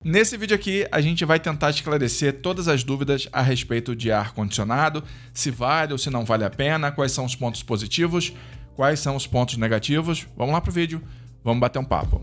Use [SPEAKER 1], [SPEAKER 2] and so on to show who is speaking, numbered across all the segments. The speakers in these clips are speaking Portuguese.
[SPEAKER 1] Nesse vídeo aqui, a gente vai tentar esclarecer todas as dúvidas a respeito de ar-condicionado, se vale ou se não vale a pena, quais são os pontos positivos, quais são os pontos negativos. Vamos lá pro vídeo, vamos bater um papo.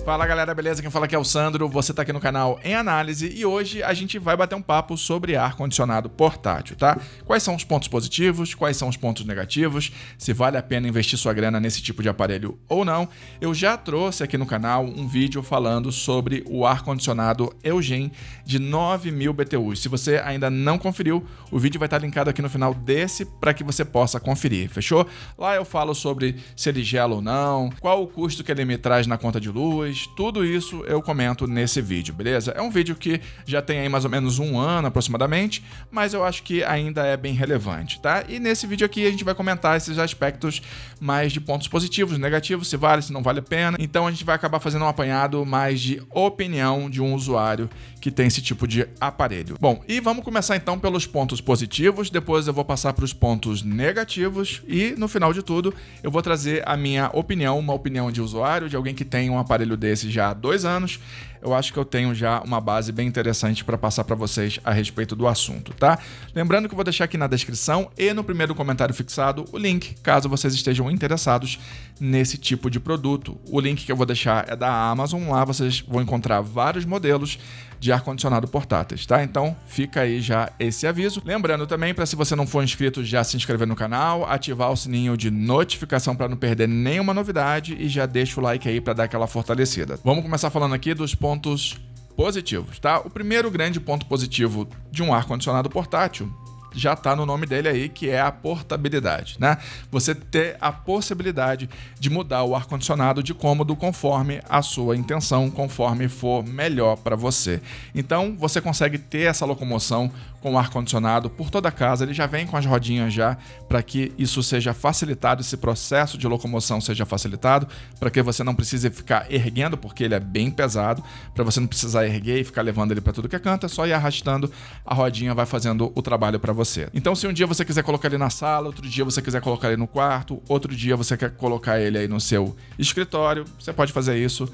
[SPEAKER 1] Fala galera, beleza? Quem fala aqui é o Sandro, você tá aqui no canal Em Análise e hoje a gente vai bater um papo sobre ar-condicionado portátil, tá? Quais são os pontos positivos, quais são os pontos negativos, se vale a pena investir sua grana nesse tipo de aparelho ou não. Eu já trouxe aqui no canal um vídeo falando sobre o ar-condicionado Eugene de 9.000 BTUs. Se você ainda não conferiu, o vídeo vai estar linkado aqui no final desse para que você possa conferir, fechou? Lá eu falo sobre se ele gela ou não, qual o custo que ele me traz na conta de luz, tudo isso eu comento nesse vídeo, beleza? É um vídeo que já tem aí mais ou menos um ano aproximadamente, mas eu acho que ainda é bem relevante, tá? E nesse vídeo aqui a gente vai comentar esses aspectos mais de pontos positivos, negativos, se vale, se não vale a pena. Então a gente vai acabar fazendo um apanhado mais de opinião de um usuário que tem esse tipo de aparelho. Bom, e vamos começar então pelos pontos positivos, depois eu vou passar para os pontos negativos e no final de tudo eu vou trazer a minha opinião, uma opinião de usuário, de alguém que tem um aparelho desse já há 2 anos. Eu acho que eu tenho já uma base bem interessante para passar para vocês a respeito do assunto, tá? Lembrando que eu vou deixar aqui na descrição e no primeiro comentário fixado o link, caso vocês estejam interessados nesse tipo de produto. O link que eu vou deixar é da Amazon, lá vocês vão encontrar vários modelos de ar-condicionado portáteis, tá? Então fica aí já esse aviso. Lembrando também, para se você não for inscrito, já se inscrever no canal, ativar o sininho de notificação para não perder nenhuma novidade e já deixa o like aí para dar aquela fortalecida. Vamos começar falando aqui dos pontos positivos, tá? O primeiro grande ponto positivo de um ar-condicionado portátil já está no nome dele aí, que é a portabilidade, né? Você ter a possibilidade de mudar o ar-condicionado de cômodo conforme a sua intenção, conforme for melhor para você. Então, você consegue ter essa locomoção com o ar-condicionado por toda a casa, ele já vem com as rodinhas já, para que isso seja facilitado, esse processo de locomoção seja facilitado, para que você não precise ficar erguendo, porque ele é bem pesado, para você não precisar erguer e ficar levando ele para tudo que é canto, é só ir arrastando, a rodinha vai fazendo o trabalho para você. Então, se um dia você quiser colocar ele na sala, outro dia você quiser colocar ele no quarto, outro dia você quer colocar ele aí no seu escritório, você pode fazer isso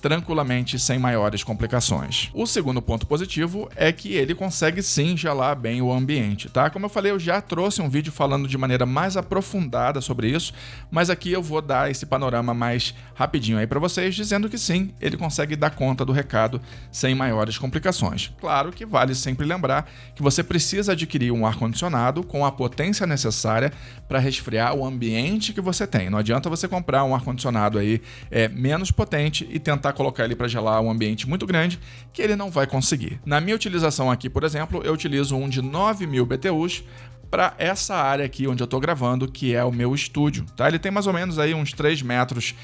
[SPEAKER 1] tranquilamente, sem maiores complicações. O segundo ponto positivo é que ele consegue sim gelar bem o ambiente, tá? Como eu falei, eu já trouxe um vídeo falando de maneira mais aprofundada sobre isso, mas aqui eu vou dar esse panorama mais rapidinho aí para vocês, dizendo que sim, ele consegue dar conta do recado sem maiores complicações. Claro que vale sempre lembrar que você precisa adquirir um ar-condicionado com a potência necessária para resfriar o ambiente que você tem. Não adianta você comprar um ar-condicionado aí menos potente e tentar colocar ele para gelar um ambiente muito grande, que ele não vai conseguir. Na minha utilização aqui, por exemplo, eu utilizo um de 9.000 BTUs para essa área aqui onde eu estou gravando, que é o meu estúdio, tá? Ele tem mais ou menos aí uns 3 metros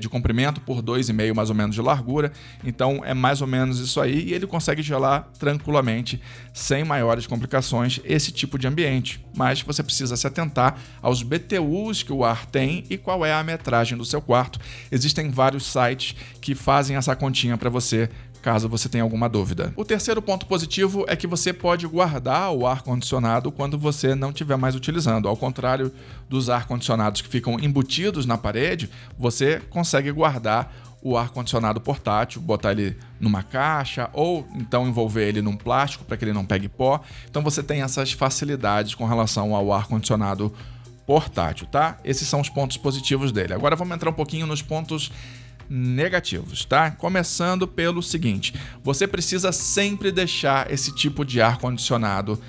[SPEAKER 1] de comprimento por 2,5 mais ou menos de largura, então é mais ou menos isso aí e ele consegue gelar tranquilamente, sem maiores complicações, esse tipo de ambiente. Mas você precisa se atentar aos BTUs que o ar tem e qual é a metragem do seu quarto. Existem vários sites que fazem essa continha para você, caso você tenha alguma dúvida. O terceiro ponto positivo é que você pode guardar o ar-condicionado quando você não estiver mais utilizando. Ao contrário dos ar-condicionados que ficam embutidos na parede, você consegue guardar o ar-condicionado portátil, botar ele numa caixa ou então envolver ele num plástico para que ele não pegue pó. Então você tem essas facilidades com relação ao ar-condicionado portátil, tá? Esses são os pontos positivos dele. Agora vamos entrar um pouquinho nos pontos negativos, tá? Começando pelo seguinte, você precisa sempre deixar esse tipo de ar-condicionado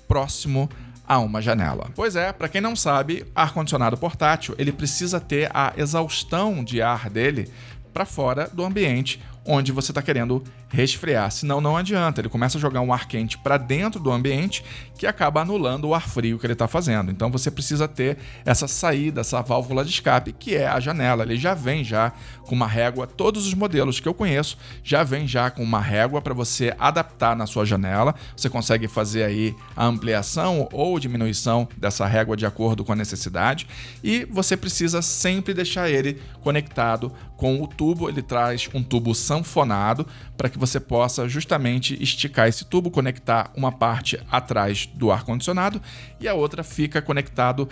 [SPEAKER 1] próximo a uma janela. Pois é, para quem não sabe, ar-condicionado portátil, ele precisa ter a exaustão de ar dele para fora do ambiente onde você está querendo resfriar, senão não adianta, ele começa a jogar um ar quente para dentro do ambiente que acaba anulando o ar frio que ele está fazendo. Então você precisa ter essa saída, essa válvula de escape, que é a janela. Ele já vem já com uma régua, todos os modelos que eu conheço já vem já com uma régua para você adaptar na sua janela. Você consegue fazer aí a ampliação ou diminuição dessa régua de acordo com a necessidade e você precisa sempre deixar ele conectado com o tubo. Ele traz um tubo São sanfonado para que você possa justamente esticar esse tubo, conectar uma parte atrás do ar-condicionado e a outra fica conectado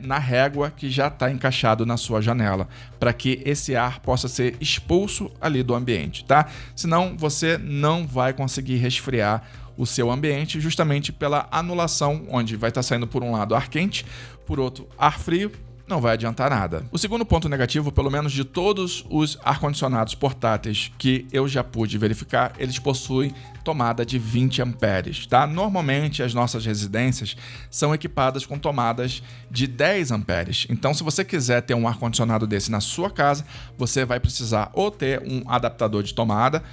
[SPEAKER 1] na régua que já está encaixado na sua janela, para que esse ar possa ser expulso ali do ambiente, tá? Senão você não vai conseguir resfriar o seu ambiente justamente pela anulação, onde vai estar saindo por um lado ar quente, por outro ar frio, não vai adiantar nada. O segundo ponto negativo, pelo menos de todos os ar-condicionados portáteis que eu já pude verificar, eles possuem tomada de 20 amperes, tá? Normalmente as nossas residências são equipadas com tomadas de 10 amperes. Então, se você quiser ter um ar-condicionado desse na sua casa, você vai precisar ou ter um adaptador de tomada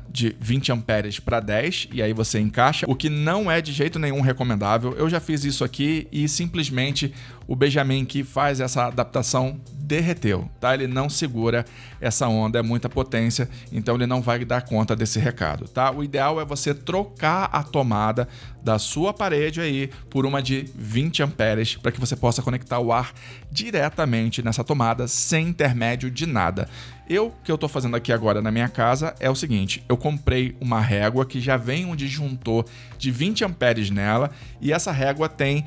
[SPEAKER 1] de 20 amperes para 10, e aí você encaixa, o que não é de jeito nenhum recomendável. Eu já fiz isso aqui e simplesmente o Benjamin que faz essa adaptação derreteu, tá? Ele não segura essa onda, é muita potência, então ele não vai dar conta desse recado, tá? O ideal é você trocar a tomada da sua parede aí por uma de 20 amperes para que você possa conectar o ar diretamente nessa tomada sem intermédio de nada. O que eu estou fazendo aqui agora na minha casa é o seguinte: eu comprei uma régua que já vem um disjuntor de 20 amperes nela e essa régua tem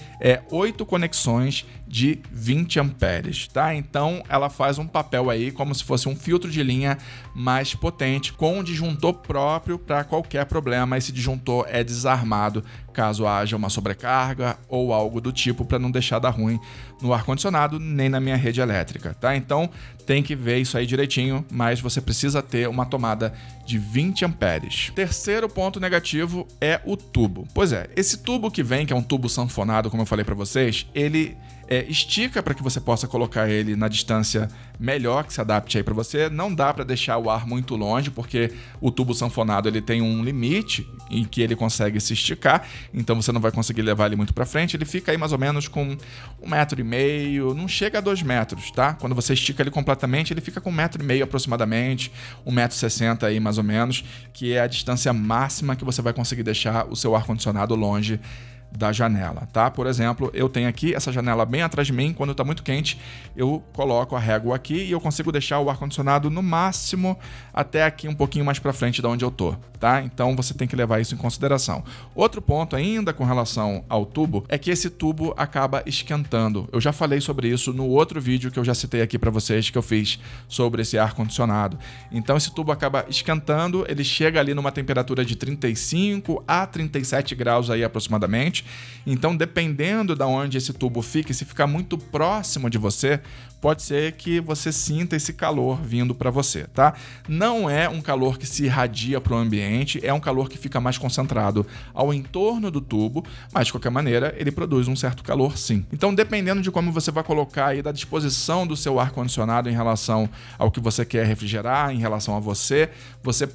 [SPEAKER 1] 8 conexões de 20 amperes, tá? Então ela faz um papel aí como se fosse um filtro de linha mais potente com um disjuntor próprio para qualquer problema. Esse disjuntor é desarmado caso haja uma sobrecarga ou algo do tipo, para não deixar dar ruim no ar-condicionado nem na minha rede elétrica, tá? Então tem que ver isso aí direitinho, mas você precisa ter uma tomada de 20 amperes. Terceiro ponto negativo é o tubo. Pois é, esse tubo que vem, que é um tubo sanfonado, como eu falei para vocês, ele estica para que você possa colocar ele na distância melhor que se adapte aí para você. Não dá para deixar o ar muito longe, porque o tubo sanfonado ele tem um limite em que ele consegue se esticar, então você não vai conseguir levar ele muito para frente. Ele fica aí mais ou menos com 1,5 m, não chega a 2 metros, tá? Quando você estica ele completamente, ele fica com 1,5 m aproximadamente, 1,60 m aí mais ou menos, que é a distância máxima que você vai conseguir deixar o seu ar-condicionado longe da janela, tá? Por exemplo, eu tenho aqui essa janela bem atrás de mim. Quando tá muito quente, eu coloco a régua aqui e eu consigo deixar o ar-condicionado no máximo até aqui um pouquinho mais para frente de onde eu tô, tá? Então você tem que levar isso em consideração. Outro ponto ainda com relação ao tubo é que esse tubo acaba esquentando. Eu já falei sobre isso no outro vídeo que eu já citei aqui para vocês, que eu fiz sobre esse ar-condicionado. Então esse tubo acaba esquentando, ele chega ali numa temperatura de 35 a 37 graus aí aproximadamente. Então, dependendo de onde esse tubo fica, se ficar muito próximo de você, pode ser que você sinta esse calor vindo para você, tá? Não é um calor que se irradia para o ambiente, é um calor que fica mais concentrado ao entorno do tubo, mas de qualquer maneira ele produz um certo calor sim. Então, dependendo de como você vai colocar aí da disposição do seu ar-condicionado em relação ao que você quer refrigerar, em relação a você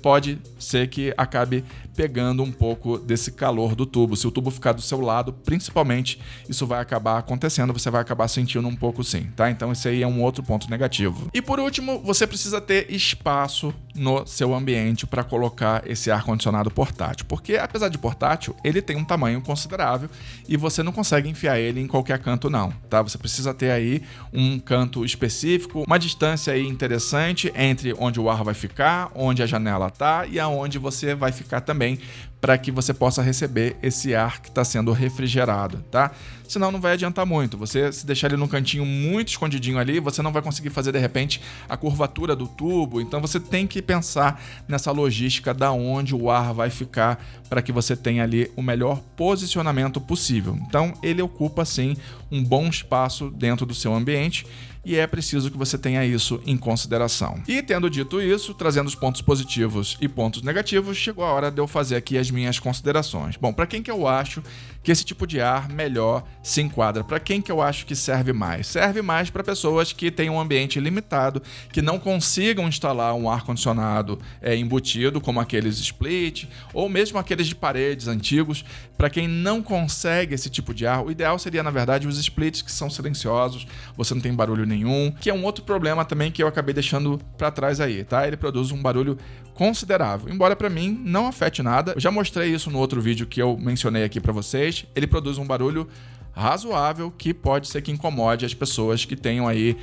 [SPEAKER 1] pode ser que acabe pegando um pouco desse calor do tubo. Se o tubo ficar do seu lado, principalmente, isso vai acabar acontecendo, você vai acabar sentindo um pouco sim, tá? Então esse aí é um outro ponto negativo. E por último, você precisa ter espaço no seu ambiente para colocar esse ar-condicionado portátil, porque apesar de portátil, ele tem um tamanho considerável e você não consegue enfiar ele em qualquer canto não, tá? Você precisa ter aí um canto específico, uma distância aí interessante entre onde o ar vai ficar, onde a janela tá e aonde você vai ficar também, para que você possa receber esse ar que está sendo refrigerado, tá? Senão não vai adiantar muito. Você se deixar ele num cantinho muito escondidinho ali, você não vai conseguir fazer de repente a curvatura do tubo. Então você tem que pensar nessa logística da onde o ar vai ficar para que você tenha ali o melhor posicionamento possível. Então ele ocupa sim um bom espaço dentro do seu ambiente e é preciso que você tenha isso em consideração. E tendo dito isso, trazendo os pontos positivos e pontos negativos, chegou a hora de eu fazer aqui as minhas considerações. Bom, para quem que eu acho que esse tipo de ar melhor se enquadra? Para quem que eu acho que serve mais? Serve mais para pessoas que têm um ambiente limitado, que não consigam instalar um ar-condicionado embutido, como aqueles split, ou mesmo aqueles de paredes antigos. Para quem não consegue esse tipo de ar, o ideal seria, na verdade, os splits que são silenciosos, você não tem barulho nenhum, que é um outro problema também que eu acabei deixando para trás aí, tá? Ele produz um barulho considerável, embora para mim não afete nada. Eu já mostrei isso no outro vídeo que eu mencionei aqui para vocês. Ele produz um barulho razoável que pode ser que incomode as pessoas que tenham aí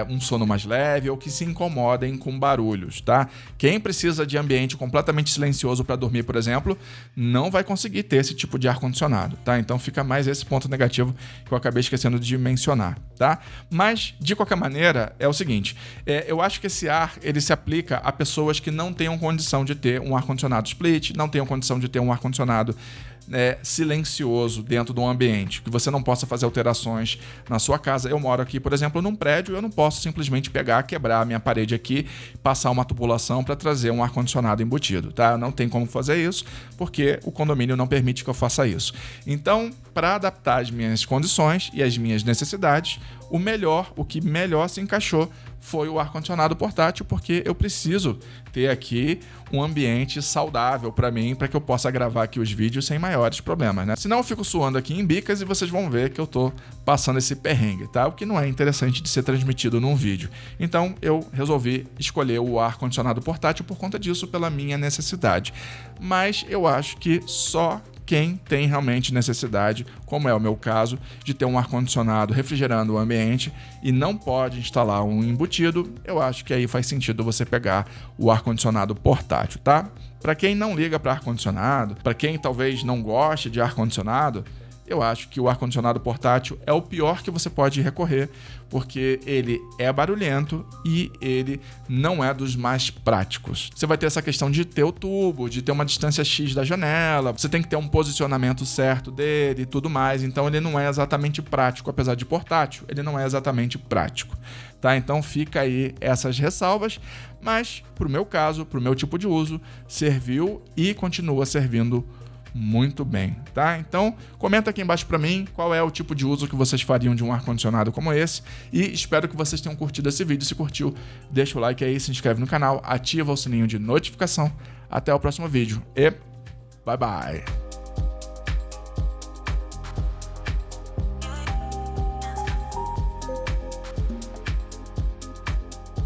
[SPEAKER 1] um sono mais leve ou que se incomodem com barulhos, tá? Quem precisa de ambiente completamente silencioso para dormir, por exemplo, não vai conseguir ter esse tipo de ar-condicionado, tá? Então fica mais esse ponto negativo que eu acabei esquecendo de mencionar, tá? Mas, de qualquer maneira, é o seguinte, eu acho que esse ar, ele se aplica a pessoas que não tenham condição de ter um ar-condicionado split, não tenham condição de ter um ar-condicionado silencioso dentro de um ambiente, que você não possa fazer alterações na sua casa. Eu moro aqui, por exemplo, num prédio, eu não posso simplesmente pegar, quebrar a minha parede aqui, passar uma tubulação para trazer um ar-condicionado embutido, tá? Não tem como fazer isso, porque o condomínio não permite que eu faça isso. Então, para adaptar as minhas condições e as minhas necessidades, o que melhor se encaixou foi o ar-condicionado portátil, porque eu preciso ter aqui um ambiente saudável para mim, para que eu possa gravar aqui os vídeos sem maiores problemas, né? Senão eu fico suando aqui em bicas e vocês vão ver que eu tô passando esse perrengue, tá? O que não é interessante de ser transmitido num vídeo. Então eu resolvi escolher o ar-condicionado portátil por conta disso, pela minha necessidade. Mas eu acho que só quem tem realmente necessidade, como é o meu caso, de ter um ar-condicionado refrigerando o ambiente e não pode instalar um embutido, eu acho que aí faz sentido você pegar o ar-condicionado portátil, tá? Para quem não liga para ar-condicionado, para quem talvez não goste de ar-condicionado, eu acho que o ar-condicionado portátil é o pior que você pode recorrer, porque ele é barulhento e ele não é dos mais práticos. Você vai ter essa questão de ter o tubo, de ter uma distância X da janela, você tem que ter um posicionamento certo dele e tudo mais, então ele não é exatamente prático, apesar de portátil, ele não é exatamente prático, tá? Então fica aí essas ressalvas, mas pro meu caso, pro meu tipo de uso, serviu e continua servindo muito bem, tá? Então, comenta aqui embaixo para mim qual é o tipo de uso que vocês fariam de um ar-condicionado como esse e espero que vocês tenham curtido esse vídeo. Se curtiu, deixa o like aí, se inscreve no canal, ativa o sininho de notificação. Até o próximo vídeo e bye bye!